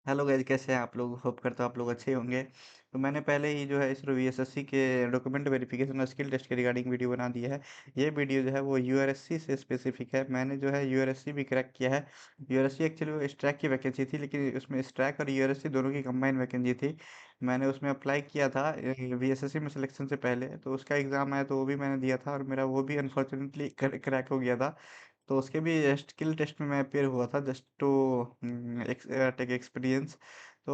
Hello guys, कैसे हैं आप लोग? होप करता हूँ आप लोग अच्छे ही होंगे। तो मैंने पहले ही जो है इसरो वीएसएससी के डॉक्यूमेंट वेरिफिकेशन और स्किल टेस्ट के रिगार्डिंग वीडियो बना दिया है। ये वीडियो जो है वो यूआरएससी से स्पेसिफिक है। मैंने जो है यूआरएससी भी क्रैक किया है। यूआरएससी एक्चुअली वो स्ट्रैक की वैकेंसी थी, लेकिन उसमें स्ट्रैक और यूआरएससी दोनों की कंबाइंड वैकेंसी थी। मैंने उसमें अप्लाई किया था वीएसएससी में सिलेक्शन से पहले, तो उसका एग्ज़ाम आया तो वो भी मैंने दिया था और मेरा वो भी अनफॉर्चुनेटली क्रैक हो गया था। तो उसके भी स्किल टेस्ट में मैं अपियर हुआ था जस्ट टू टेक एक्सपीरियंस। तो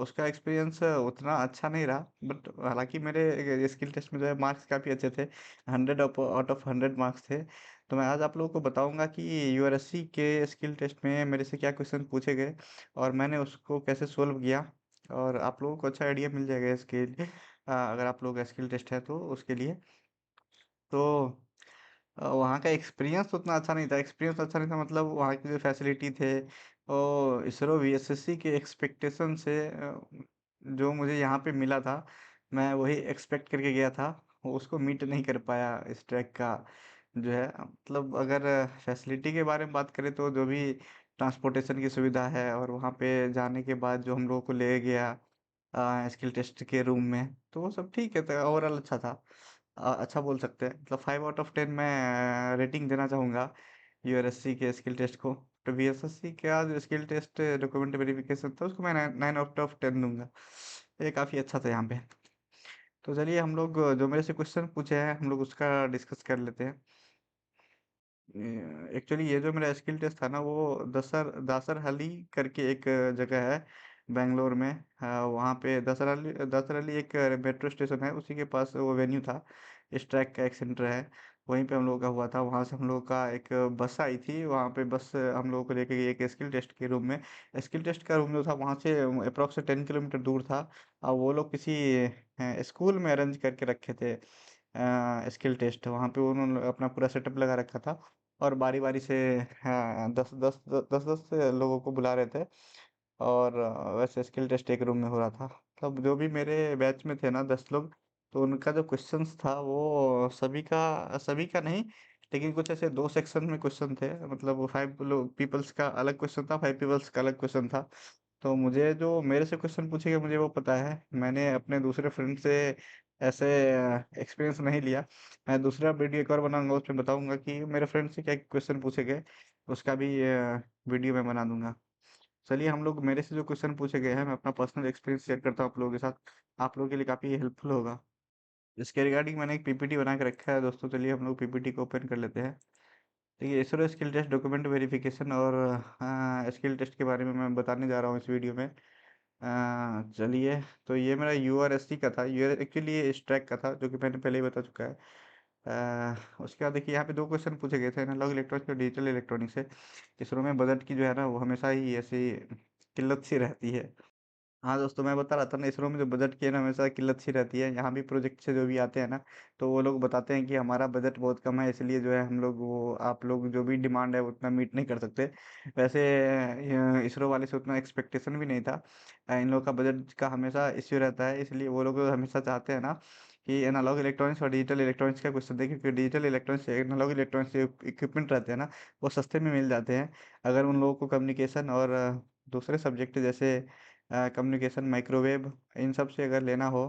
उसका एक्सपीरियंस उतना अच्छा नहीं रहा, बट हालांकि मेरे स्किल टेस्ट में जो है मार्क्स काफ़ी अच्छे थे। 100 आउट ऑफ 100 मार्क्स थे। तो मैं आज आप लोगों को बताऊंगा कि यूआरएससी के स्किल टेस्ट में मेरे से क्या क्वेश्चन पूछे गए और मैंने उसको कैसे सोल्व किया। और आप लोगों को अच्छा आइडिया मिल जाएगा इसके लिए, अगर आप लोग का स्किल टेस्ट है तो उसके लिए। तो वहाँ का एक्सपीरियंस उतना अच्छा नहीं था। एक्सपीरियंस अच्छा नहीं था मतलब वहाँ की जो फैसिलिटी थे और इसरो वीएसएससी के एक्सपेक्टेशन से जो मुझे यहाँ पे मिला था, मैं वही एक्सपेक्ट करके गया था। वो उसको मीट नहीं कर पाया इस ट्रैक का जो है। मतलब अगर फैसिलिटी के बारे में बात करें तो जो भी ट्रांसपोर्टेशन की सुविधा है और वहाँ पे जाने के बाद जो हम लोगों को ले गया स्किल टेस्ट के रूम में, तो वो सब ठीक है, तो ओवरऑल अच्छा था। अच्छा बोल सकते हैं, मतलब 5 आउट ऑफ 10 मैं रेटिंग देना चाहूँगा यूआरएससी के स्किल टेस्ट को। तो वीएसएससी का जो स्किल टेस्ट डॉक्यूमेंट वेरिफिकेशन था उसको मैं 9 आउट ऑफ 10 दूंगा। ये काफ़ी अच्छा था यहाँ पे। तो चलिए हम लोग जो मेरे से क्वेश्चन पूछे हैं हम लोग उसका डिस्कस कर लेते हैं। एक्चुअली ये जो मेरा स्किल टेस्ट था ना वो दासर हली करके एक जगह है बेंगलोर में। वहाँ पे दासर हली एक मेट्रो स्टेशन है, उसी के पास वो वेन्यू था। इस ट्रैक का एक सेंटर है, वहीं पे हम लोगों का हुआ था। वहाँ से हम लोगों का एक बस आई थी, वहाँ पे बस हम लोगों को लेके गई एक स्किल टेस्ट के रूम में। स्किल टेस्ट का रूम जो था वहाँ से अप्रोक्स 10 किलोमीटर दूर था। और वो लोग किसी स्कूल में अरेंज करके रखे थे स्किल टेस्ट। वहाँ पे उन्होंने अपना पूरा सेटअप लगा रखा था और बारी बारी से हाँ, दस दस दस दस से लोगों को बुला रहे थे। और वैसे स्किल टेस्ट एक रूम में हो रहा था। मतलब जो भी मेरे बैच में थे ना 10 लोग, तो उनका जो क्वेश्चंस था वो सभी का नहीं, लेकिन कुछ ऐसे दो सेक्शन में क्वेश्चन थे। मतलब वो 5 लोग पीपल्स का अलग क्वेश्चन था, 5 पीपल्स का अलग क्वेश्चन था। तो मुझे जो मेरे से क्वेश्चन पूछे गए मुझे वो पता है। मैंने अपने दूसरे फ्रेंड से ऐसे एक्सपीरियंस नहीं लिया। मैं दूसरा वीडियो एक और बनाऊंगा, उसमें बताऊंगा कि मेरे फ्रेंड से क्या क्वेश्चन पूछे गए। उसका भी वीडियो मैं बना दूंगा। चलिए हम लोग मेरे से जो क्वेश्चन पूछे गए हैं मैं अपना पर्सनल एक्सपीरियंस शेयर करता हूँ आप लोगों के साथ। आप लोगों के लिए काफ़ी हेल्पफुल होगा। इसके रिगार्डिंग मैंने एक पीपीटी बना के रखा है दोस्तों। चलिए हम लोग पीपीटी को ओपन कर लेते हैं। देखिए ISRO skill test document verification और स्किल टेस्ट के बारे में मैं बताने जा रहा हूँ इस वीडियो में। चलिए, तो ये मेरा यूआरएससी का था। यू एक्चुअली ये स्ट्रैक का था जो कि मैंने पहले ही बता चुका है। उसके बाद देखिए यहाँ पे दो क्वेश्चन पूछे गए थे, एनालॉग इलेक्ट्रॉनिक्स और डिजिटल इलेक्ट्रॉनिक्स से। इसरो में बजट की जो है ना वो हमेशा ही ऐसी किल्लत सी रहती है। हाँ दोस्तों, मैं बता रहा था ना, इसरो में जो बजट की है ना हमेशा किल्लत सी रहती है। यहाँ भी प्रोजेक्ट से जो भी आते हैं ना, तो वो लोग बताते हैं कि हमारा बजट बहुत कम है, इसलिए जो है हम लोग वो आप लोग जो भी डिमांड है वो उतना मीट नहीं कर सकते। वैसे इसरो वाले से उतना एक्सपेक्टेशन भी नहीं था। इन लोग का बजट का हमेशा इश्यू रहता है, इसलिए वो लोग हमेशा चाहते हैं ना कि एनालॉग इलेक्ट्रॉनिक्स और डिजिटल इलेक्ट्रॉनिक्स का क्वेश्चन दें, क्योंकि डिजिटल इलेक्ट्रॉनिक्स एनालॉग इलेक्ट्रॉनिक्स जो इक्विपमेंट रहते हैं ना वो सस्ते में मिल जाते हैं। अगर उन लोगों को कम्युनिकेशन और दूसरे सब्जेक्ट जैसे कम्युनिकेशन, माइक्रोवेव, इन सब से अगर लेना हो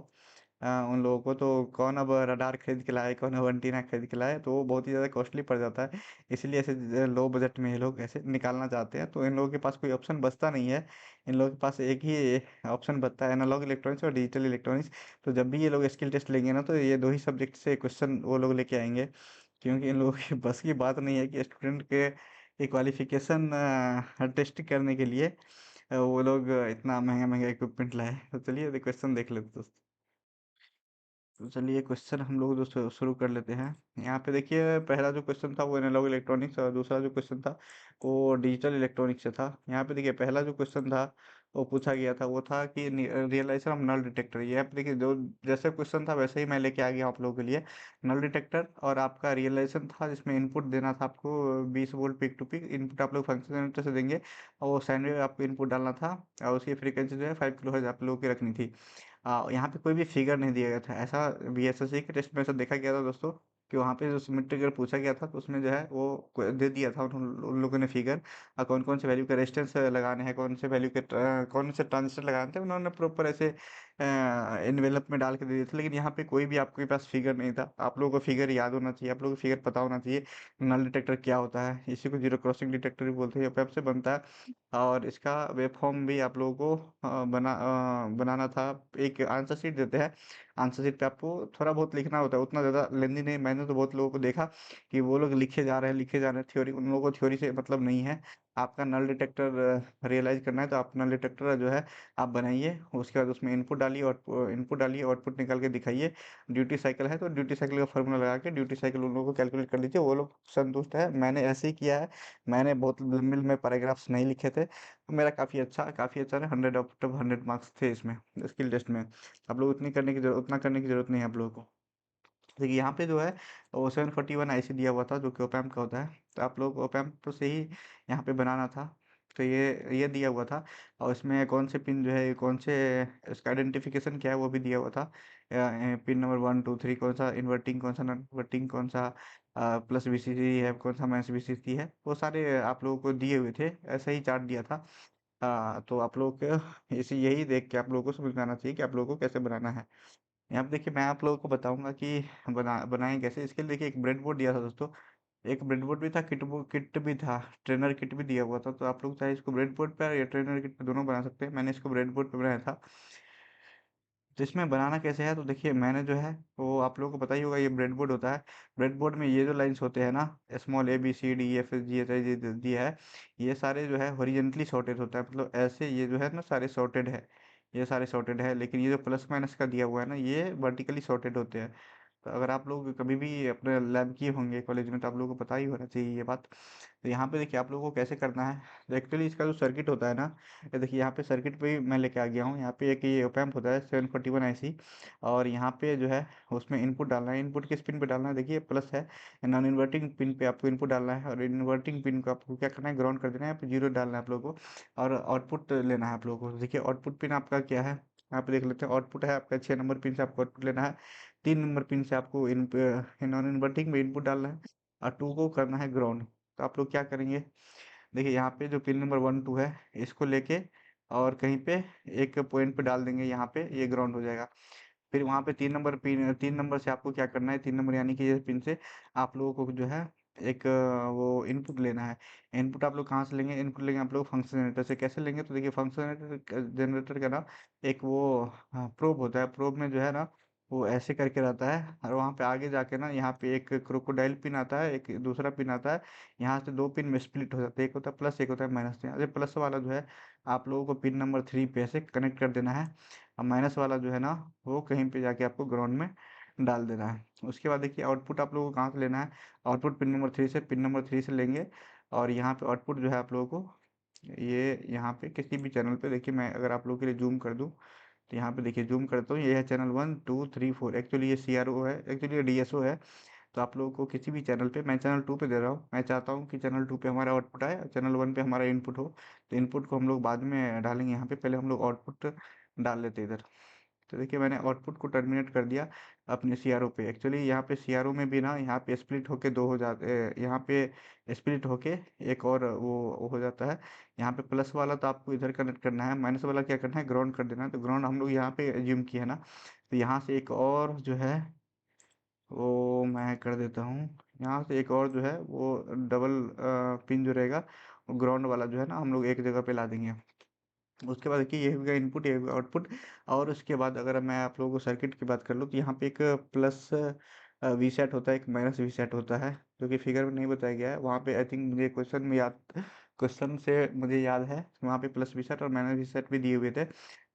उन लोगों को, तो कौन अब रडार खरीद के लाए, कौन अब एंटीना खरीद के लाए, तो वो बहुत ही ज़्यादा कॉस्टली पड़ जाता है। इसलिए ऐसे लो बजट में ये लोग ऐसे निकालना चाहते हैं, तो इन लोगों के पास कोई ऑप्शन बचता नहीं है। इन लोगों के पास एक ही ऑप्शन बचता है, एनालॉग इलेक्ट्रॉनिक्स और डिजिटल इलेक्ट्रॉनिक्स। तो जब भी ये लोग स्किल टेस्ट लेंगे ना तो ये दो ही सब्जेक्ट से क्वेश्चन वो लोग लेके आएंगे, क्योंकि इन लोगों की बस की बात नहीं है कि स्टूडेंट के क्वालिफिकेशन टेस्ट करने के लिए वो लोग इतना महंगा महंगा इक्विपमेंट लाए। तो चलिए क्वेश्चन देख लेते हैं दोस्तों। तो चलिए क्वेश्चन हम लोग जो शुरू कर लेते हैं। यहाँ पे देखिए पहला जो क्वेश्चन था वो एनालॉग इलेक्ट्रॉनिक्स और दूसरा जो क्वेश्चन था वो डिजिटल इलेक्ट्रॉनिक्स से था। यहाँ पे देखिए पहला जो क्वेश्चन था वो पूछा गया था वो था कि रियलाइजेशन ऑफ नल डिटेक्टर। ये यहाँ पे देखिए जो जैसे क्वेश्चन था वैसे ही मैं लेके आ गया आप लोगों के लिए। नल डिटेक्टर और आपका रियलाइजेशन था जिसमें इनपुट देना था आपको 20 volt peak to peak input आप लोग फंक्शन जनरेटर से देंगे, और वो साइन वेव आपको इनपुट डालना था और उसकी फ्रीक्वेंसी जो है 5 किलोहर्ट्ज आप लोगों की रखनी थी। यहाँ पे कोई भी फिगर नहीं दिया गया था। ऐसा बीएसएससी के टेस्ट में ऐसा देखा गया था दोस्तों। कि वहाँ पे जो सिमेट्री ट्रिगर पूछा गया था, तो उसमें जो है वो दे दिया था उन लोगों ने फिगर, कौन-कौन से वैल्यू के रेजिस्टेंस लगाने हैं, कौन से वैल्यू के कौन से ट्रांजिस्टर लगाने थे, उन्होंने प्रॉपर ऐसे एनवेलप में डाल के दे दिए थे। लेकिन यहाँ पे कोई भी आपके पास फिगर नहीं था। आप लोगों को फिगर याद होना चाहिए, आप लोगों को फिगर पता होना चाहिए। नल डिटेक्टर क्या होता है, इसी को जीरो क्रॉसिंग डिटेक्टर भी बोलते हैं, ये वेब से बनता है। और इसका वेब फॉर्म भी आप लोगों को बनाना था। एक आंसर शीट देते हैं, आंसर शीट पे आपको थोड़ा बहुत लिखना होता है, उतना ज़्यादा लेंदी नहीं। मैंने तो बहुत लोगों को देखा कि वो लोग लिखे जा रहे हैं थ्योरी, उन लोगों को थ्योरी से मतलब नहीं है। आपका नल डिटेक्टर रियलाइज़ करना है, तो आप नल डिटेक्टर जो है आप बनाइए, उसके बाद उसमें इनपुट डालिए, आउटपुट निकाल के दिखाइए। ड्यूटी साइकिल है तो ड्यूटी साइकिल का फ़ॉर्मूला लगा के ड्यूटी साइकिल उन लोगों को कैलकुलेट कर लीजिए, वो लोग संतुष्ट है। मैंने ऐसे ही किया है, मैंने बहुत लंबे-लंबे पैराग्राफ्स नहीं लिखे थे, तो मेरा काफ़ी अच्छा ना 100 आउट ऑफ 100 मार्क्स थे इसमें, स्किल टेस्ट में। आप लोग उतना करने की ज़रूरत नहीं है आप लोगों को। देखिए यहाँ पे जो है वो 741 आईसी दिया हुआ था, जो कि ओपैम्प का होता है। तो आप लोग ओपैम्प से ही यहाँ पे बनाना था। तो ये दिया हुआ था, और इसमें कौन से पिन जो है, कौन से इसका आइडेंटिफिकेशन क्या है वो भी दिया हुआ था। पिन नंबर 1 2 3 कौन सा इन्वर्टिंग, कौन सा नॉन इन्वर्टिंग, कौन सा प्लस वीसीसी है, कौन सा माइनस वीसीसी है, वो सारे आप लोगों को दिए हुए थे। ऐसा ही चार्ट दिया था। तो आप लोग को इसे यही देख के आप लोगों को समझ में आना चाहिए कि आप लोगों को कैसे बनाना है। यहाँ पे देखिए मैं आप लोगों को बताऊँगा कि बनाएँ कैसे। इसके लिए देखिए एक ब्रेडबोर्ड दिया था दोस्तों, एक ब्रेडबोर्ड भी था, किट भी था, ट्रेनर किट भी दिया हुआ था। तो आप लोग चाहे इसको ब्रेडबोर्ड पे या ट्रेनर किट पे दोनों बना सकते हैं। मैंने इसको ब्रेडबोर्ड पे बनाया था। तो इसमें बनाना कैसे है, तो देखिए मैंने जो है वो आप लोगों को पता ही होगा, ये ब्रेडबोर्ड होता है। ब्रेडबोर्ड में ये जो लाइन्स होते हैं ना, small A B C D E F G H I J दिया है, ये सारे जो है हॉरिजेंटली सॉर्टेड होता है, मतलब ऐसे ये जो है ना सारे सॉर्टेड है, ये सारे सॉर्टेड है। लेकिन ये जो प्लस माइनस का दिया हुआ है ना, ये वर्टिकली सॉर्टेड होते हैं। तो अगर आप लोग कभी भी अपने लैब किए होंगे कॉलेज में, तो आप लोगों को पता ही होना चाहिए ये बात। तो यहाँ पे देखिए आप लोगों को कैसे करना है। तो एक्चुअली इसका जो सर्किट होता है ना, ये देखिए यहाँ पे सर्किट पे ही मैं लेके आ गया हूँ। यहाँ पे एक ये ओपैम्प होता है 741 आईसी, और यहाँ पे जो है उसमें इनपुट डालना है। इनपुट किस पिन पे डालना है, देखिए प्लस है, नॉन इन्वर्टिंग पिन पे आपको इनपुट डालना है, और इन्वर्टिंग पिन को आपको क्या करना है, ग्राउंड कर देना है, यहाँ पे जीरो डालना है आप लोगों को, और आउटपुट लेना है आप लोगों को। देखिए आउटपुट पिन आपका क्या है, यहाँ पे देख लेते हैं। आउटपुट है आपका 6 नंबर पिन से आपको आउटपुट लेना है, 3 नंबर पिन से आपको नॉन इन्वर्टिंग में इनपुट डालना है, और टू को करना है ग्राउंड। तो आप लोग क्या करेंगे, देखिए यहाँ पे जो पिन नंबर 1 2 है, इसको लेके और कहीं पे एक पॉइंट पे डाल देंगे, यहाँ पे ये ग्राउंड हो जाएगा। फिर वहाँ पे 3 नंबर से आपको क्या करना है, 3 नंबर यानी कि ये पिन से आप लोगों को जो है एक वो इनपुट लेना है। इनपुट आप लोग कहाँ से लेंगे, इनपुट लेंगे आप लोग फंक्शन जनरेटर से। कैसे लेंगे, तो देखिए फंक्शन जनरेटर का ना एक वो प्रोब होता है। प्रोब में जो है ना वो ऐसे करके रहता है, और वहाँ पे आगे जाके ना यहाँ पे एक क्रोकोडाइल पिन आता है, एक दूसरा पिन आता है। यहाँ से 2 पिन में स्प्लिट हो जाते हैं, एक होता है प्लस, एक होता है माइनस। यहाँ से प्लस वाला जो है आप लोगों को पिन नंबर 3 पे ऐसे कनेक्ट कर देना है, और माइनस वाला जो है ना वो कहीं पे जाके आपको ग्राउंड में डाल देना है। उसके बाद देखिए आउटपुट आप लोगों को कहाँ से लेना है, आउटपुट पिन नंबर 3 से लेंगे। और यहाँ पे आउटपुट जो है आप लोगों को ये यहाँ पे किसी भी चैनल पे, देखिए मैं अगर आप लोगों के लिए जूम कर दूँ, तो यहाँ पे देखिए जूम करता हूँ, ये है चैनल 1 2 3 4। एक्चुअली ये CRO है, एक्चुअली ये DSO है। तो आप लोगों को किसी भी चैनल पे, मैं चैनल 2 पे दे रहा हूँ, मैं चाहता हूँ कि चैनल 2 पे हमारा आउटपुट आए और चैनल 1 पे हमारा इनपुट हो। तो इनपुट को हम लोग बाद में डालेंगे, यहाँ पे पहले हम लोग आउटपुट डाल लेते हैं इधर। तो देखिए मैंने आउटपुट को टर्मिनेट कर दिया अपने CRO पे। एक्चुअली यहाँ पे CRO में भी ना यहाँ पे स्प्लिट होके दो हो जाते, यहाँ पे स्प्लिट होके एक और वो हो जाता है। यहाँ पे प्लस वाला तो आपको इधर कनेक्ट करना है, माइनस वाला क्या करना है, ग्राउंड कर देना है। तो ग्राउंड हम लोग यहाँ पे एज्यूम किया है ना, तो यहाँ से एक और जो है वो मैं कर देता हूँ। यहाँ से एक और जो है वो डबल पिन जो रहेगा, वो ग्राउंड वाला जो है ना हम लोग एक जगह पे ला देंगे। उसके बाद देखिए ये हो गया इनपुट, ये हो गया आउटपुट। और उसके बाद अगर मैं आप लोगों को सर्किट की बात कर लूँ, तो यहाँ पे एक प्लस वी सेट होता है, एक माइनस वी सेट होता है, जो कि फिगर में नहीं बताया गया है। वहाँ पे आई थिंक मुझे क्वेश्चन से मुझे याद है, वहाँ पे प्लस वी सेट और माइनस वी सेट भी दिए हुए थे।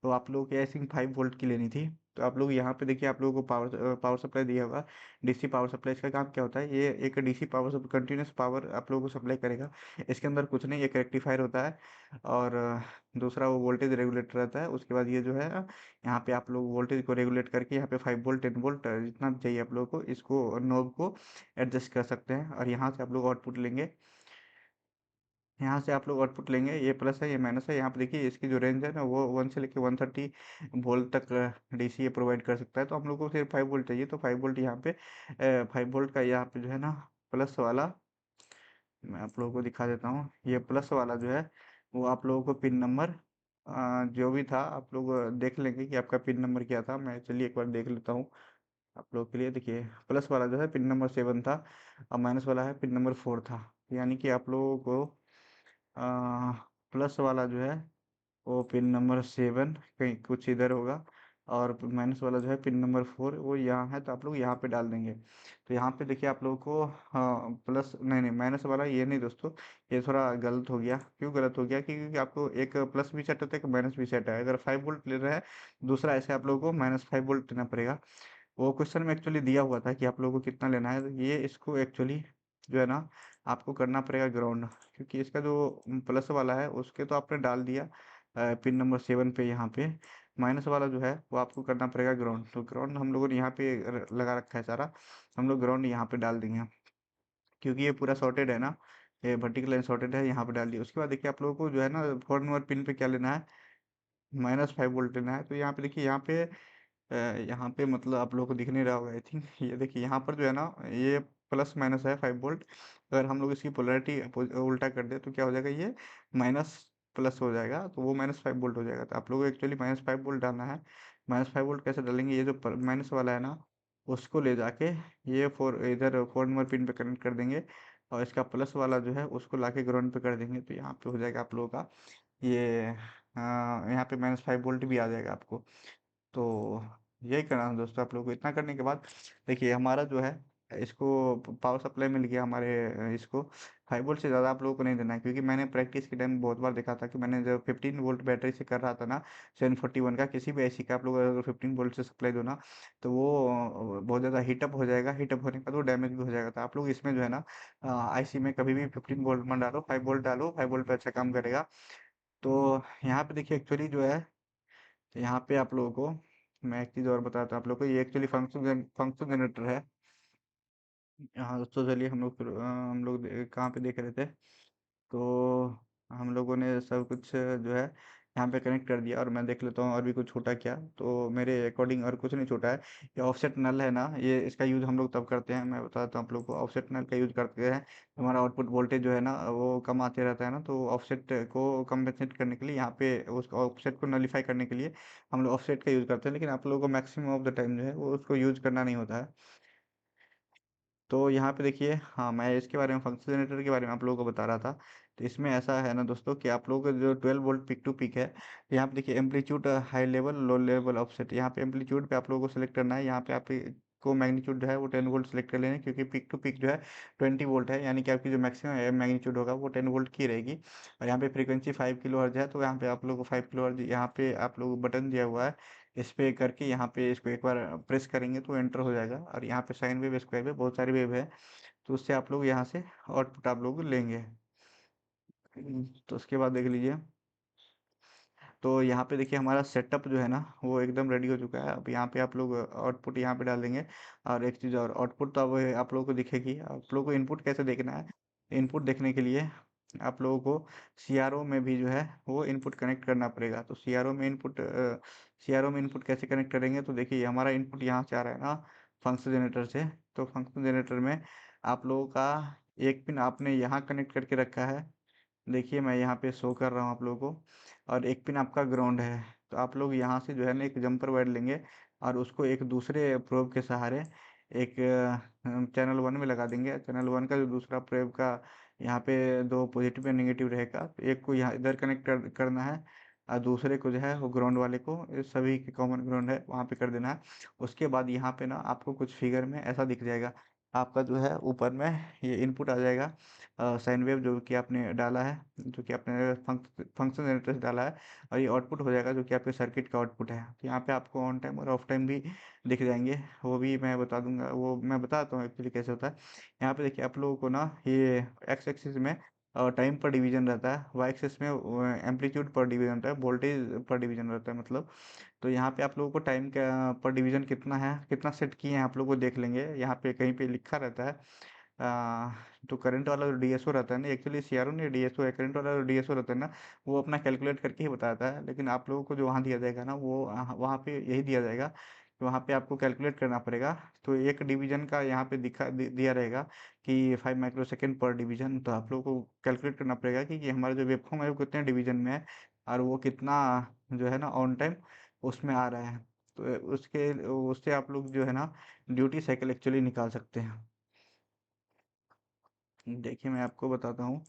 तो आप लोगों को आई थिंक 5 वोल्ट की लेनी थी। तो आप लोग यहाँ पे देखिए आप लोगों को पावर सप्लाई दिया होगा, डीसी पावर सप्लाई। इसका काम क्या होता है, ये एक डीसी पावर कंटिन्यूस पावर आप लोगों को सप्लाई करेगा। इसके अंदर कुछ नहीं, एक रेक्टिफायर होता है, और दूसरा वो वोल्टेज रेगुलेटर रहता है। उसके बाद ये जो है यहाँ पे आप लोग वोल्टेज को रेगुलेट करके यहाँ पे 5 वोल्ट 10 वोल्ट जितना भी चाहिए आप लोगों को, इसको नोब को एडजस्ट कर सकते हैं। और यहाँ से आप लोग आउटपुट लेंगे, यहाँ से आप लोग आउटपुट लेंगे, ये प्लस है, ये माइनस है। यहाँ पे देखिए इसकी जो रेंज है ना वो 1 से लेके 130 वोल्ट तक डीसी ये प्रोवाइड कर सकता है। तो हम लोग को सिर्फ 5 वोल्ट चाहिए, तो 5 वोल्ट यहाँ पे 5 वोल्ट का यहाँ पे जो है ना प्लस वाला मैं आप लोगों को दिखा देता हूँ। ये प्लस वाला जो है वो आप लोगों को पिन नंबर जो भी था आप लोग देख लेंगे कि आपका पिन नंबर क्या था। मैं चलिए एक बार देख लेता हूँ आप लोगों के लिए। देखिए प्लस वाला जो है पिन नंबर 7 था और माइनस वाला है पिन नंबर 4 था। यानी कि आप लोगों को प्लस वाला जो है वो पिन नंबर 7 कहीं कुछ इधर होगा और माइनस वाला जो है पिन नंबर 4 वो यहाँ है, तो आप लोग यहाँ पे डाल देंगे। तो यहाँ पे देखिए आप लोगों को हाँ प्लस नहीं नहीं माइनस वाला ये नहीं दोस्तों, ये थोड़ा गलत हो गया। क्यों गलत हो गया? क्योंकि आपको एक प्लस भी सेट होता है, एक माइनस भी सेट है। अगर 5 वोल्ट ले रहा है दूसरा, ऐसे आप लोगों को -5 वोल्ट देना पड़ेगा। वो क्वेश्चन में एक्चुअली दिया हुआ था कि आप लोगों को कितना लेना है, तो ये इसको एक्चुअली जो है ना आपको करना पड़ेगा ग्राउंड। क्योंकि इसका जो प्लस वाला है उसके तो आपने डाल दिया पिन नंबर 7 पे। यहाँ पे माइनस वाला जो है वो आपको करना पड़ेगा ग्राउंड। तो ग्राउंड हम लोगों ने यहाँ पे लगा रखा है सारा, हम लोग ग्राउंड यहाँ पे डाल देंगे। क्योंकि ये पूरा सॉर्टेड है ना, ये वर्टिकल लाइन सॉर्टेड है, यहाँ पे डाल दिया। उसके बाद देखिए आप लोगों को जो है ना 4 नंबर पिन पे क्या लेना है, -5 वोल्ट लेना है। तो यहाँ पे देखिए यहाँ पे मतलब आप लोगों को दिख नहीं रहा होगा आई थिंक। ये देखिए यहाँ पर जो है ना ये प्लस माइनस है 5 वोल्ट। अगर हम लोग इसकी पोलैरिटी उल्टा कर दे तो क्या हो जाएगा, ये माइनस प्लस हो जाएगा, तो वो -5 वोल्ट हो जाएगा। तो आप लोगों को एक्चुअली -5 वोल्ट डालना है। -5 वोल्ट कैसे डालेंगे, ये जो माइनस वाला है ना उसको ले जाके ये फोर इधर 4 नंबर पिन पे कनेक्ट कर देंगे और इसका प्लस वाला जो है उसको लाके ग्राउंड पे कर देंगे। तो यहाँ पे हो जाएगा आप लोगों का ये यहाँ पे -5 वोल्ट भी आ जाएगा आपको। तो यही करना है दोस्तों आप लोगों को। इतना करने के बाद देखिए हमारा जो है इसको पावर सप्लाई मिल गया हमारे इसको 5 वोल्ट से ज़्यादा आप लोगों को नहीं देना है। क्योंकि मैंने प्रैक्टिस के टाइम बहुत बार देखा था कि मैंने जब 15 वोल्ट बैटरी से कर रहा था ना 741 का किसी भी आईसी का, आप लोग अगर 15 वोल्ट से सप्लाई दो ना तो वो बहुत ज़्यादा हीटअप हो जाएगा। हीटअप होने के बाद वो डैमेज भी हो जाएगा। तो आप लोग इसमें जो है ना आईसी में कभी भी 15 वोल्ट मत डालो, 5 वोल्ट डालो, 5 वोल्ट पे अच्छा काम करेगा। तो यहाँ पे देखिए एक्चुअली जो है यहाँ पे आप लोगों को मैं एक चीज़ और बताता हूँ आप लोगों को। ये एक्चुअली फंक्शन जनरेटर है। हाँ दोस्तों चलिए हम लोग फिर कहाँ पे देख रहे थे, तो हम लोगों ने सब कुछ जो है यहाँ पे कनेक्ट कर दिया। और मैं देख लेता हूँ और भी कुछ छूटा क्या, तो मेरे अकॉर्डिंग और कुछ नहीं छूटा है। ये ऑफसेट नल है ना, ये इसका यूज़ हम लोग तब करते हैं, मैं बताता हूँ आप लोग को। ऑफसेट नल का यूज़ करते हैं हमारा आउटपुट वोल्टेज जो है ना वो कम आते रहता है ना, तो ऑफसेट को कम्पेंसेट करने के लिए यहाँ पे उस ऑफसेट को नलीफाई करने के लिए हम लोग ऑफसेट का यूज़ करते हैं। लेकिन आप लोगों को मैक्सिमम ऑफ द टाइम जो है वो उसको यूज़ करना नहीं होता है। तो यहाँ पे देखिए हाँ, मैं इसके बारे में फंक्शन जनरेटर के बारे में आप लोगों को बता रहा था। तो इसमें ऐसा है ना दोस्तों कि आप लोगों का जो 12 वोल्ट पिक टू पिक है, यहाँ पे देखिए amplitude high level low level offset. यहाँ पे एम्पलीट्यूड पे आप लोगों को सिलेक्ट करना है। यहाँ पे आप को मैग्नीट्यूड जो है वो 10 वोल्ट सेलेक्ट कर लेना है। क्योंकि पिक टू पिक जो है 20 वोल्ट है, यानी कि आपकी जो मैक्सिमम मैग्नीट्यूड होगा वो 10 वोल्ट की रहेगी। और यहाँ पे फ्रीक्वेंसी 5 किलो हर्ट्ज है, तो यहाँ पे आप लोग को 5 किलो हर्ट्ज यहाँ पे आप लोग बटन दिया हुआ है, इस पे करके यहाँ पे इसको एक बार प्रेस करेंगे तो एंटर हो जाएगा। और यहाँ पे साइन वेव स्क्वायर वेव बहुत सारी वेव है, तो उससे आप लोग यहाँ से आउटपुट आप लोग लेंगे। तो उसके बाद देख लीजिए, तो यहाँ पे देखिए हमारा सेटअप जो है ना वो एकदम रेडी हो चुका है। अब यहाँ पे आप लोग आउटपुट यहाँ पे डाल देंगे। और एक चीज़ और, आउटपुट तो अब आप लोगों को दिखेगी। आप लोगों को इनपुट कैसे देखना है, इनपुट देखने के लिए आप लोगों को सीआरओ में भी जो है वो इनपुट कनेक्ट करना पड़ेगा। तो सीआरओ में इनपुट कैसे कनेक्ट करेंगे, तो देखिए हमारा इनपुट यहाँ से आ रहा है ना फंक्शन जनरेटर से। तो फंक्शन जनरेटर में आप लोगों का एक पिन आपने यहाँ कनेक्ट करके रखा है। देखिए मैं यहाँ पे शो कर रहा हूँ आप लोगों को। और एक पिन आपका ग्राउंड है। तो आप लोग यहाँ से जो है ना एक जंपर वायर लेंगे और उसको एक दूसरे प्रोब के सहारे एक चैनल 1 में लगा देंगे। चैनल 1 का जो दूसरा प्रोब का यहाँ पे दो पॉजिटिव या नेगेटिव रहेगा, तो एक को यहाँ इधर कनेक्ट करना है और दूसरे को जो है वो ग्राउंड वाले को, ये सभी के कॉमन ग्राउंड है वहाँ पे कर देना है। उसके बाद यहाँ पे ना आपको कुछ फिगर में ऐसा दिख जाएगा, आपका जो है ऊपर में ये इनपुट आ जाएगा साइन वेव जो कि आपने डाला है, जो कि आपने फंक्शन जनरेटर से डाला है। और ये आउटपुट हो जाएगा जो कि आपके सर्किट का आउटपुट है। तो यहाँ पे आपको ऑन टाइम और ऑफ टाइम भी दिख जाएंगे, वो भी मैं बता दूंगा, वो मैं बताता हूँ एक्चुअली कैसे होता है। यहाँ पे देखिए आप लोगों को ना ये एक्स एक्सिस में टाइम पर डिवीजन रहता है, वाई एक्सिस में एम्पलीट्यूड पर डिवीजन रहता है, वोल्टेज पर डिवीजन रहता है मतलब। तो यहाँ पे आप लोगों को टाइम का पर डिवीजन कितना है, कितना सेट किए हैं आप लोग को देख लेंगे। यहाँ पे कहीं पे लिखा रहता है तो करंट वाला जो डीएसओ रहता है ना, एक्चुअली सीआरओ नहीं, डीएसओ है। करंट वाला जो डीएसओ रहता है ना, वो अपना कैलकुलेट करके ही बताता है, लेकिन आप लोगों को जो वहाँ दिया जाएगा ना, वो वहाँ पे यही दिया जाएगा कि वहाँ पे आपको कैलकुलेट करना पड़ेगा। तो एक डिवीजन का यहाँ पे दिया रहेगा कि 5 माइक्रो सेकेंड पर डिवीजन। तो आप लोगों को कैलकुलेट करना पड़ेगा कि हमारा जो वेवफॉर्म है वो कितने डिवीजन में है, और वो कितना जो है ना ऑन टाइम उसमें आ रहा है। तो उसके उससे आप लोग जो है ना ड्यूटी साइकिल एक्चुअली निकाल सकते हैं। देखिए मैं आपको बताता हूँ।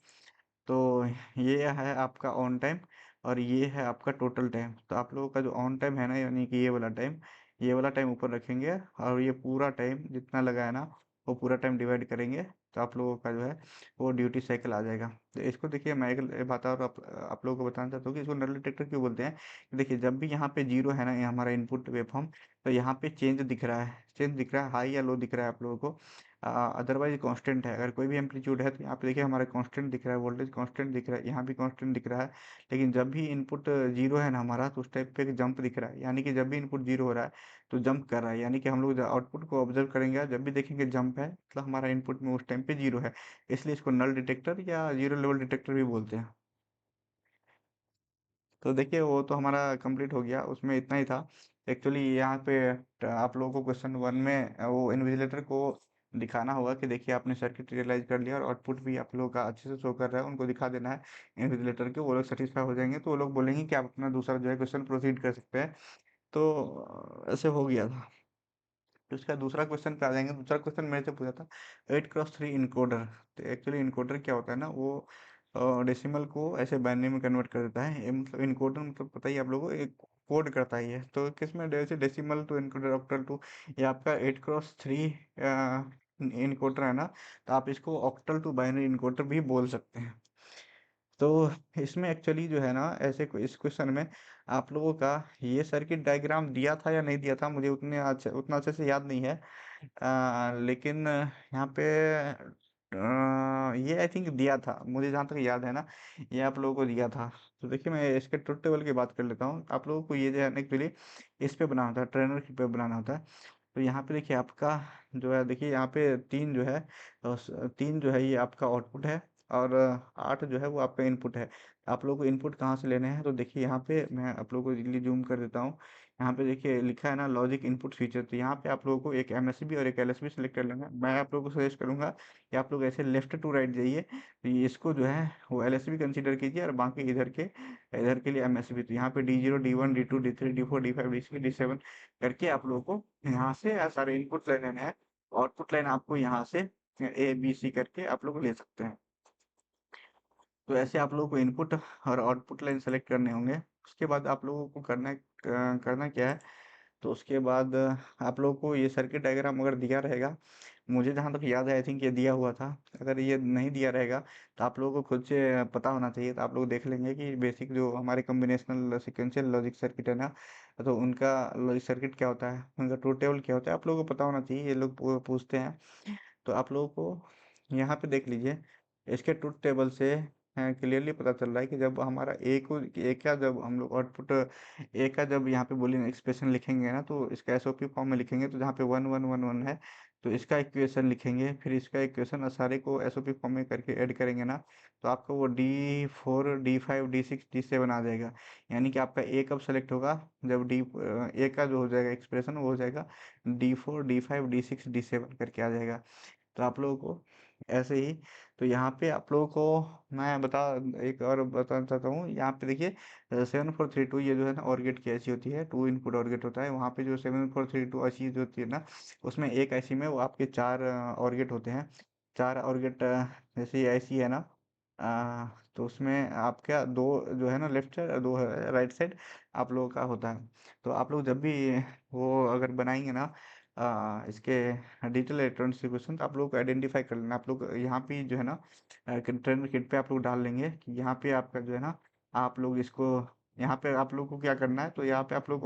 तो ये है आपका ऑन टाइम, और ये है आपका टोटल टाइम। तो आप लोगों का जो ऑन टाइम है ना, यानी कि ये वाला टाइम ऊपर रखेंगे, और ये पूरा टाइम जितना लगा है ना, वो पूरा टाइम डिवाइड करेंगे, तो आप लोगों का जो है वो ड्यूटी साइकिल आ जाएगा। तो इसको देखिए, मैं एक बात और आप लोगों को बताना चाहता हूँ कि इसको नल डिटेक्टर क्यों बोलते हैं। देखिए, जब भी यहाँ पे जीरो है ना, ये हमारा इनपुट वेवफॉर्म, तो यहाँ पे चेंज दिख रहा है, हाई या लो दिख रहा है आप लोगों को। अदरवाइज कांस्टेंट है। अगर कोई भी एम्पलीट्यूड है तो यहाँ पे देखिए हमारा कांस्टेंट दिख रहा है, वोल्टेज कांस्टेंट दिख रहा है, यहाँ भी कांस्टेंट दिख रहा है। लेकिन जब भी इनपुट जीरो है ना हमारा, तो उस टाइप पे एक जंप दिख रहा है, यानी कि जब भी इनपुट जीरो हो रहा है तो जंप कर रहा है, यानी कि हम लोग आउटपुट को ऑब्जर्व करेंगे, जब भी देखेंगे जंप है, मतलब हमारा इनपुट में उस टाइम पे जीरो है। इसलिए इसको नल डिटेक्टर या जीरो लेवल डिटेक्टर भी बोलते हैं। तो देखिए, वो तो हमारा कंप्लीट हो गया, उसमें इतना ही था एक्चुअली। यहाँ पे आप लोगों को क्वेश्चन वन में वो इन्विजिलेटर को दिखाना होगा कि देखिए आपने सर्किट रियलाइज कर लिया, और आउटपुट भी आप लोगों का अच्छे से शो कर रहा है, उनको दिखा देना है इन्विजिलेटर के। वो लोग सेटिस्फाई हो जाएंगे, तो वो लोग बोलेंगे कि आप अपना दूसरा जो है क्वेश्चन प्रोसीड कर सकते हैं। तो ऐसे हो गया था। तो इसका दूसरा क्वेश्चन पे आ जाएंगे। दूसरा क्वेश्चन मेरे से पूछा था 8x3 इनकोडर। तो एक्चुअली इनकोडर क्या होता है ना, वो डेसिमल को ऐसे बाइनरी में कन्वर्ट कर देता है। ये मतलब इनकोडर मतलब पता ही है आप लोगों को, एक कोड करता ही है। तो किसमें जैसे decimal to encoder, octal to, ये आपका 8x3 इनकोडर है ना, तो आप इसको ऑक्टल टू बाइनरी इनकोडर भी बोल सकते हैं। तो इसमें एक्चुअली जो है ना, इस क्वेश्चन में आप लोगों का ये सर्किट डायग्राम दिया था या नहीं दिया था, मुझे उतना अच्छे से याद नहीं है। लेकिन यहाँ पे ये आई थिंक दिया था, मुझे जहाँ तक याद है ना, ये आप लोगों को दिया था। तो देखिए, मैं इसके ट्रुथ टेबल की बात कर लेता हूँ। आप लोगों को ये जो है ना एक्चुअली इस पे बनाना होता है, ट्रेनर पे बनाना होता है। तो यहाँ पे देखिए आपका जो है, देखिए यहाँ पे 3 जो है, 3 जो है ये आपका आउटपुट है, और 8 जो है वो आपका इनपुट है। आप लोगों को इनपुट कहाँ से लेने हैं, तो देखिए यहाँ पे मैं आप लोगों को जल्दी जूम कर देता हूँ। यहाँ पे देखिए लिखा है ना लॉजिक इनपुट फीचर। तो यहाँ पे आप लोगों को एक एमएसबी और एक एलएसबी सेलेक्ट कर लेना है। मैं आप लोगों को सजेस्ट करूंगा कि आप लोग ऐसे लेफ्ट टू राइट जाइए, तो ये इसको जो है वो एलएसबी कंसीडर कीजिए, और बाकी इधर के लिए एमएसबी। तो यहाँ पे D0 D1 D2 D3 D4 D5 D6 D7 करके आप लोगों को यहाँ से सारे इनपुट ले लेने हैं। आउटपुट लाइन आपको यहाँ से A B C करके आप लोग ले सकते हैं। तो ऐसे आप लोगों को इनपुट और आउटपुट लाइन सेलेक्ट करने होंगे। उसके बाद आप लोगों को करना क्या है, तो उसके बाद आप लोगों को ये सर्किट डायग्राम अगर दिया रहेगा, मुझे जहाँ तक याद है आई थिंक ये दिया हुआ था। अगर ये नहीं दिया रहेगा तो आप लोगों को खुद से पता होना चाहिए। तो आप लोग देख लेंगे कि बेसिक जो हमारे कॉम्बिनेशनल सीक्वेंशियल लॉजिक सर्किट है ना, तो उनका लॉजिक सर्किट क्या होता है, उनका ट्रूथ टेबल क्या होता है, आप लोगों को पता होना चाहिए। ये लोग पूछते हैं। तो आप लोगों को यहाँ पे देख लीजिए, इसके ट्रुथ टेबल से क्लियरली पता चल रहा है कि जब हमारा ए का जब हम लोग आउटपुट ए का जब यहाँ पे बोलियन एक्सप्रेशन लिखेंगे ना, तो इसका एसओपी फॉर्म में लिखेंगे। तो जहाँ पे 1111 है, तो इसका इक्वेशन लिखेंगे, फिर इसका इक्वेशन सारे को एसओपी फॉर्म में करके ऐड करेंगे ना, तो आपका वो D4 D5 D6 D7 आ जाएगा। यानी कि आपका ए कब सेलेक्ट होगा, जब ए का जो हो जाएगा एक्सप्रेशन, वो हो जाएगा D4 D5 D6 D7 करके आ जाएगा। तो आप लोगों को ऐसे ही, तो यहाँ पे आप लोगों को मैं एक और बताना चाहता हूँ। यहाँ पे देखिए 7432, ये जो है ना और गेट की ऐसी होती है, 2 इनपुट और गेट होता है। वहाँ पे जो 7432 ऐसी जो होती है ना, उसमें एक ऐसी में वो आपके 4 और गेट होते हैं। 4 और गेट जैसे ऐसी है ना, तो उसमें आपका 2 जो है ना लेफ्ट साइड, और 2 है राइट साइड, आप लोगों का होता है। तो आप लोग जब भी वो अगर बनाएंगे ना इसके डिजिटल इलेक्ट्रॉनिक्स इक्वेशन, तो आप लोग को आइडेंटिफाई कर लेना। आप लोग यहाँ पे जो है ना ट्रेंड किट पे आप लोग डाल लेंगे कि यहाँ पे आपका जो है ना, आप लोग इसको यहाँ पे आप लोग को क्या करना है, तो यहाँ पे आप लोग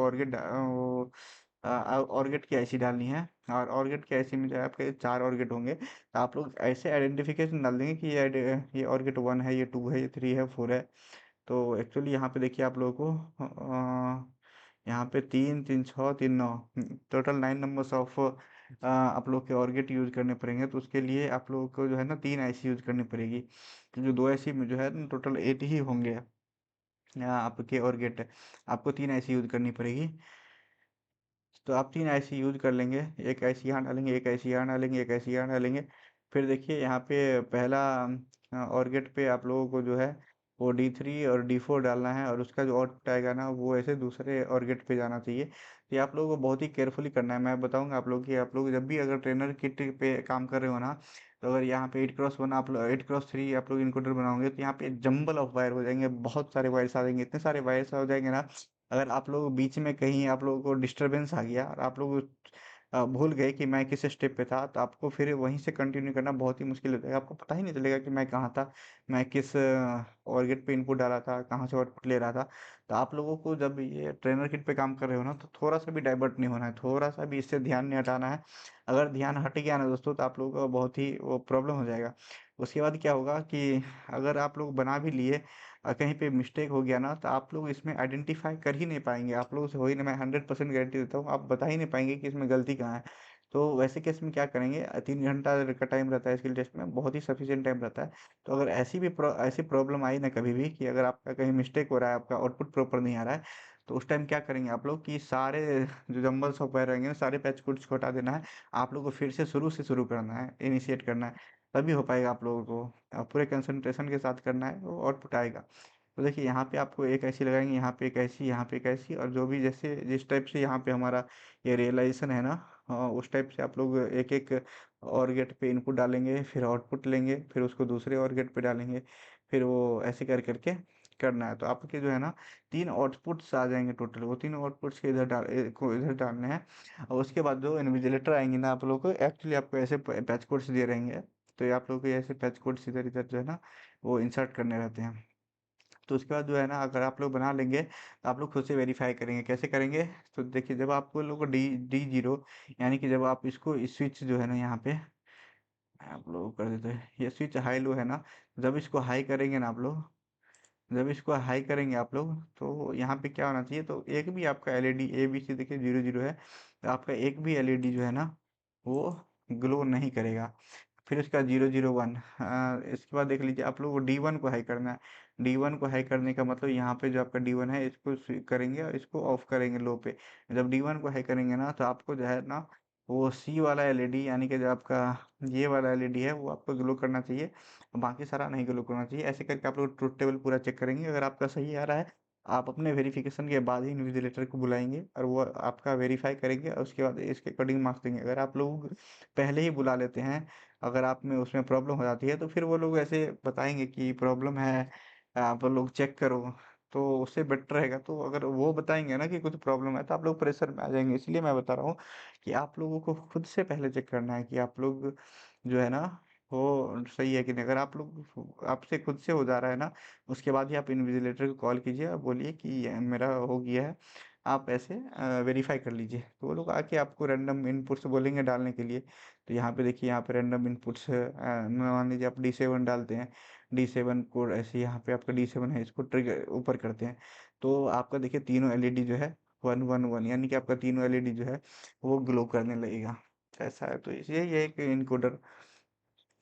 ऑर्गेट की आईसी डालनी है। और ऑर्गेट की आईसी में जो है आपके 4 ऑर्गेट होंगे, तो आप लोग ऐसे आइडेंटिफिकेशन डाल देंगे कि ये ऑर्गेट 1 है, ये 2 है, ये 3 है, 4 है। तो एक्चुअली यहाँ पे देखिए आप लोगों को यहाँ पे 3 3 6 3 9 टोटल 9 नंबर्स ऑफ आप लोग के और गेट यूज़ करने पड़ेंगे, तो उसके लिए आप लोगों को जो है ना 3 आईसी यूज़ करनी पड़ेगी। तो जो 2 आईसी में जो है ना टोटल 8 ही होंगे आपके और गेट, आपको 3 आईसी यूज़ करनी पड़ेगी। तो आप 3 आईसी यूज़ कर लेंगे, एक आईसी यहाँ डालेंगे, एक आईसी यहाँ डालेंगे, एक आईसी यहाँ डालेंगे। फिर देखिए यहाँ पे पहला और गेट पे आप लोगों को जो है वो D3 और D4 डालना है, और उसका जो आउटपुट आएगा ना वो ऐसे दूसरे और गेट पे जाना चाहिए। तो ये आप लोगों को बहुत ही केयरफुली करना है। मैं बताऊंगा आप लोग कि आप लोग जब भी अगर ट्रेनर किट पे काम कर रहे हो ना, तो अगर यहाँ पे 8x1 आप लोग 8x3 आप लोग इनकोडर बनाओगे, तो यहाँ पे जंबल ऑफ वायर हो जाएंगे, बहुत सारे वायर्स आ जाएंगे, इतने सारे वायर्स हो जाएंगे ना। अगर आप लोग बीच में कहीं आप लोगों को डिस्टरबेंस आ गया और आप लोग भूल गए कि मैं किस स्टेप पे था, तो आपको फिर वहीं से कंटिन्यू करना बहुत ही मुश्किल हो जाएगा। आपको पता ही नहीं चलेगा कि मैं कहाँ था, मैं किस ऑर्गेट पे इनपुट डाला था, कहाँ से आउटपुट ले रहा था। तो आप लोगों को जब ये ट्रेनर किट पे काम कर रहे हो ना, तो थोड़ा सा भी डाइवर्ट नहीं होना है, थोड़ा सा भी इससे ध्यान नहीं हटाना है। अगर ध्यान हट गया ना दोस्तों, तो आप लोगों को बहुत ही वो प्रॉब्लम हो जाएगा। उसके बाद क्या होगा कि अगर आप लोग बना भी लिए, कहीं पे मिस्टेक हो गया ना, तो आप लोग इसमें आइडेंटिफाई कर ही नहीं पाएंगे। आप लोगों से हो ही नहीं, मैं 100% गारंटी देता हूँ, आप बता ही नहीं पाएंगे कि इसमें गलती कहाँ है। तो वैसे केस में क्या करेंगे, 3 घंटा का टाइम रहता है स्किल टेस्ट में, बहुत ही सफिशियंट टाइम रहता है। तो अगर ऐसी प्रॉब्लम आई ना कभी भी कि अगर आपका कहीं मिस्टेक हो रहा है, आपका आउटपुट प्रॉपर नहीं आ रहा है, तो उस टाइम क्या करेंगे आप लोग कि सारे जो जंबल सॉफ्टवेयर रहेंगे ना, सारे पैच कोड्स को हटा देना है। आप लोग को फिर से शुरू करना है, इनिशिएट करना है, तभी हो पाएगा आप लोगों को। पूरे कंसंट्रेशन के साथ करना है, वो आउटपुट आएगा। तो देखिए यहाँ पे आपको एक ऐसी लगाएंगे, यहाँ पे एक ऐसी, यहाँ पे एक ऐसी, और जो भी जैसे जिस टाइप से यहाँ पे हमारा ये रियलाइजेशन है ना, उस टाइप से आप लोग एक एक और गेट पे इनपुट डालेंगे, फिर आउटपुट लेंगे, फिर उसको दूसरे और गेट पे डालेंगे, फिर वो ऐसे कर करके करना है। तो आपके जो है ना 3 आउटपुट्स आ जाएंगे टोटल, वो 3 आउटपुट्स के को इधर डालने हैं। और उसके बाद जो इन्विजिलेटर आएंगे ना, आप लोग को एक्चुअली आपको ऐसे पैच कोड्स दे रहेंगे। तो ये आप लोग को ऐसे पैच कोड्स इधर इधर जो है ना वो इंसर्ट करने रहते हैं। तो उसके बाद जो है ना, अगर आप लोग बना लेंगे, तो आप लोग खुद से वेरीफाई करेंगे। कैसे करेंगे, तो देखिए जब आपको लोग D0, यानी कि जब आप इसको इस स्विच जो है ना यहाँ पे आप लोग कर देते हैं, ये स्विच हाई लो है ना, जब इसको हाई करेंगे ना आप लोग, जब इसको हाई करेंगे आप लोग, तो यहाँ पे क्या होना चाहिए, तो एक भी आपका एलईडी ABC देखिए 00 है, तो आपका एक भी एलईडी जो है ना वो ग्लो नहीं करेगा। फिर उसका 001, इसके बाद देख लीजिए आप लोग को D1 को हाई करना है। D1 को हाई करने का मतलब यहाँ पे जो आपका D1 है, इसको करेंगे और इसको ऑफ करेंगे लो पे। जब D1 को हाई करेंगे ना, तो आपको जो है ना वो C वाला एलईडी, यानी कि जो आपका ये वाला एलईडी है, वो आपको ग्लो करना चाहिए, बाकी सारा नहीं ग्लो करना चाहिए। ऐसे करके आप लोग ट्रुथ टेबल पूरा चेक करेंगे, अगर आपका सही आ रहा है, आप अपने वेरिफिकेशन के बाद ही इन्विजिलेटर को बुलाएंगे और वो आपका वेरीफाई करेंगे, और उसके बाद इसके अकॉर्डिंग मार्क्स देंगे। अगर आप लोग पहले ही बुला लेते हैं, अगर आप में उसमें प्रॉब्लम हो जाती है, तो फिर वो लोग ऐसे बताएंगे कि प्रॉब्लम है, आप लोग चेक करो, तो उससे बेटर रहेगा। तो अगर वो बताएंगे ना कि कुछ प्रॉब्लम है, तो आप लोग प्रेशर में आ जाएंगे। इसलिए मैं बता रहा हूँ कि आप लोगों को खुद से पहले चेक करना है कि आप लोग जो है ना वो सही है कि नहीं। अगर आप लोग आपसे खुद से हो जा रहा है ना, उसके बाद ही आप इन्विजिलेटर को कॉल कीजिए और बोलिए कि ये मेरा हो गया है, आप ऐसे वेरीफाई कर लीजिए। तो वो लोग आके आपको रैंडम इनपुट्स बोलेंगे डालने के लिए। तो यहाँ पे देखिए, यहाँ पे रैंडम इनपुट्स मान लीजिए आप D7 डालते हैं, D7 कोड ऐसे यहाँ पे आपका D7 है, इसको ट्रिगर ऊपर करते हैं, तो आपका देखिए तीनों एलईडी जो है 111, यानी कि आपका तीनों एलईडी जो है वो ग्लो करने लगेगा। ऐसा है, तो इसलिए ये एक इनकोडर,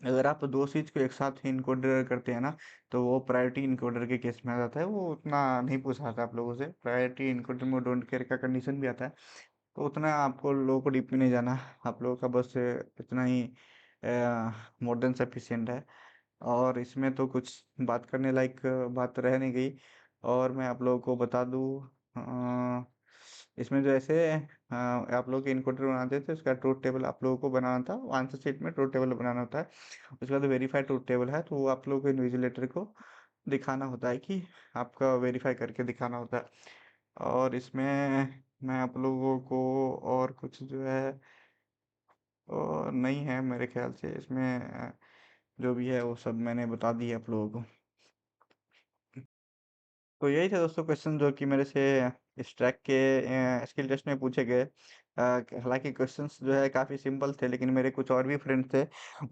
अगर आप दो स्विच को एक साथ इनकोडर करते हैं ना, तो वो प्रायोरिटी इनकोडर के केस में आ जाता है। वो उतना नहीं पूछाता आप लोगों से, प्रायोरिटी इनकोडर में डोंट केयर का कंडीशन भी आता है। तो उतना आपको लोगों को डीप में नहीं जाना, आप लोगों का बस इतना ही मोर देन सफिशियंट है। और इसमें तो कुछ बात करने लायक बात रह नहीं गई। और मैं आप लोगों को बता दूं, इसमें जो ऐसे आप लोग इनकोडर बनाते थे, उसका ट्रूथ टेबल आप लोगों को बनाना था, आंसर शीट में ट्रूथ टेबल बनाना होता है। उसके बाद वेरीफाइड ट्रूथ टेबल है, तो वो आप लोगों को इन्विजिलेटर को दिखाना होता है कि आपका वेरीफाई करके दिखाना होता है। और इसमें मैं आप लोगों को और कुछ जो है नहीं है मेरे ख्याल से इसमें, जो भी है वो सब मैंने बता दिया आप लोगों को। तो यही था दोस्तों क्वेश्चन जो कि मेरे से इस ट्रैक के स्किल टेस्ट में पूछे गए। हालाँकि क्वेश्चंस जो है काफ़ी सिंपल थे, लेकिन मेरे कुछ और भी फ्रेंड थे,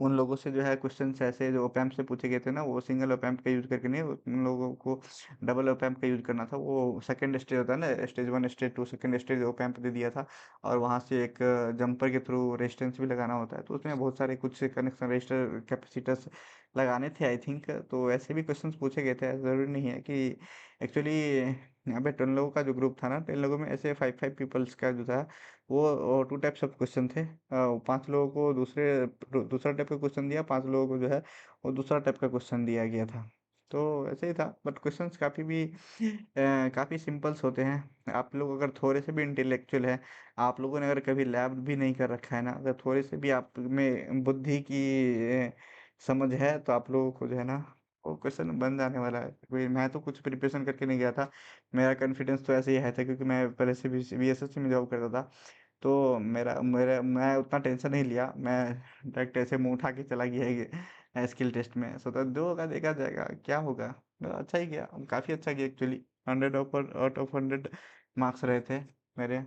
उन लोगों से जो है क्वेश्चंस ऐसे जो ओपैम्प से पूछे गए थे ना, वो सिंगल ओपैम्प का यूज़ करके नहीं, उन लोगों को डबल ओपैम्प का यूज़ करना था। वो सेकंड स्टेज होता है ना, stage 1, stage 2, second stage op amp दे दिया था और वहाँ से एक जंपर के थ्रू रेजिस्टेंस भी लगाना होता है। तो उसमें बहुत सारे कुछ कनेक्शन रजिस्टर, कैपेसिटर्स लगाने थे आई थिंक। तो ऐसे भी क्वेश्चंस पूछे गए थे, ज़रूरी नहीं है कि एक्चुअली यहाँ पे 10 लोगों का जो ग्रुप था ना, 10 लोगों में ऐसे 5-5 पीपल्स का जो था वो 2 टाइप्स ऑफ क्वेश्चन थे। 5 लोगों को दूसरा टाइप का क्वेश्चन दिया, 5 लोगों को जो है वो दूसरा टाइप का क्वेश्चन दिया गया था। तो ऐसे ही था, बट क्वेश्चंस काफ़ी सिंपल्स होते हैं। आप लोग अगर थोड़े से भी इंटेलेक्चुअल हैं, आप लोगों ने अगर कभी लैब भी नहीं कर रखा है ना, अगर थोड़े से भी आप में बुद्धि की समझ है, तो आप लोगों को जो है ना वो क्वेश्चन बन जाने वाला है। कोई मैं तो कुछ प्रिपरेशन करके नहीं गया था। मेरा कॉन्फिडेंस तो ऐसे ही है था, क्योंकि मैं पहले से भी बीएसएससी में जॉब करता था। तो मेरा मेरा मैं उतना टेंशन नहीं लिया। मैं डायरेक्ट ऐसे मुँह उठा के चला गया स्किल टेस्ट में। सोचा जो होगा देखा जाएगा, क्या होगा। अच्छा ही गया, काफ़ी अच्छा गया एक्चुअली। 100 आउट ऑफ 100 मार्क्स रहे थे मेरे।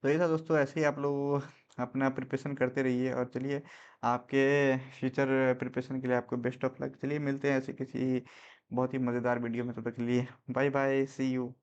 तो यही था दोस्तों, ऐसे ही आप लोग अपना प्रिपरेशन करते रहिए, और चलिए आपके फ्यूचर प्रिपरेशन के लिए आपको बेस्ट ऑफ लक। चलिए मिलते हैं ऐसे किसी बहुत ही मज़ेदार वीडियो में, तब तक के लिए बाय बाय, सी यू।